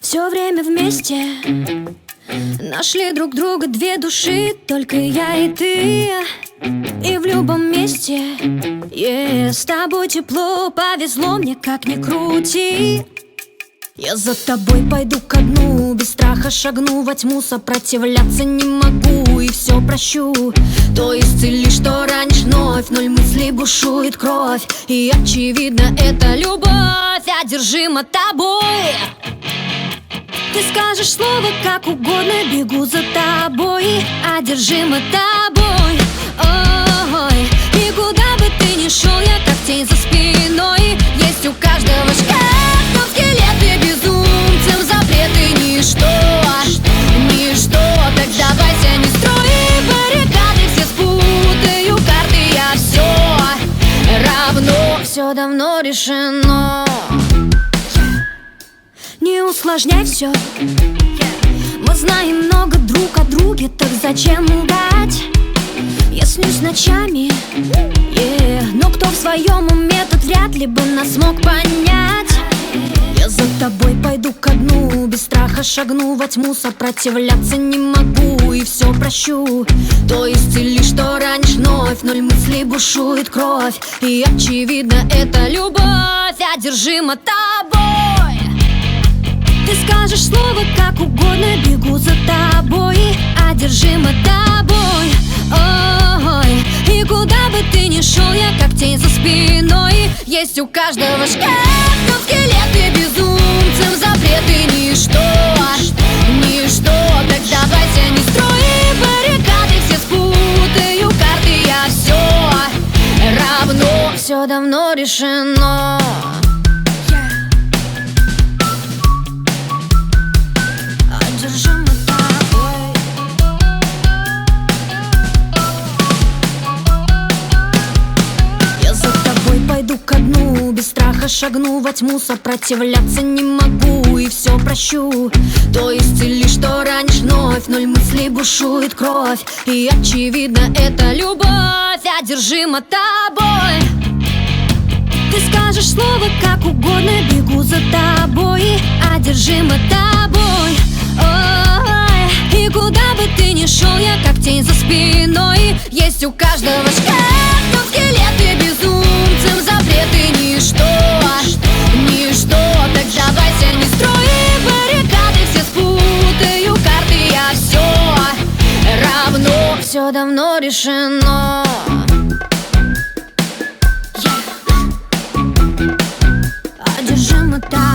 Все время вместе нашли друг друга две души, только я и ты. И в любом месте, с тобой тепло, повезло мне, как ни крути. Я за тобой пойду ко дну, без страха шагну во тьму, сопротивляться не могу и все прощу. То исцелишь, что ранишь вновь, ноль мыслей бушует кровь, и очевидно это любовь, одержима тобой. Ты скажешь слово как угодно, бегу за тобой, одержима тобой. Ой, и куда бы ты ни шел, я как тень за спиной. Есть у каждого шкаф, но скелеты безумцем запреты ничто, ничто. Так давайся, не строй баррикады, все спутаю карты, я все равно, все давно решено. Не усложняй все. Мы знаем много друг о друге, так зачем лгать? Я снюсь ночами, но кто в своем уме, тот вряд ли бы нас смог понять. Я за тобой пойду ко дну, без страха шагну во тьму, сопротивляться не могу и все прощу. То исцелишь, что ранишь вновь, ноль мыслей бушует кровь, и очевидно это любовь, одержима тобой. Ты скажешь слово как угодно, бегу за тобой, одержима тобой. Ой, и куда бы ты ни шел, я как тень за спиной. Есть у каждого шкаф, но скелеты безумцем запреты ничто, ничто. Так давайся, не строй баррикады, все спутаю карты, я все равно, все давно решено. Пойду ко дну, без страха шагну во тьму, сопротивляться не могу и все прощу. То исцелишь, что ранишь вновь, ноль мыслей бушует кровь, и очевидно это любовь, одержима тобой. Ты скажешь слово как угодно, бегу за тобой, одержима тобой. Ой, и куда бы ты ни шел, я как тень за спиной. Есть у каждого шкаф, но скелеты безумцем запреты ничто, ничто. Так давайся, не строй баррикады, все спутаю карты, я все равно, все давно решено. Одержима тобой.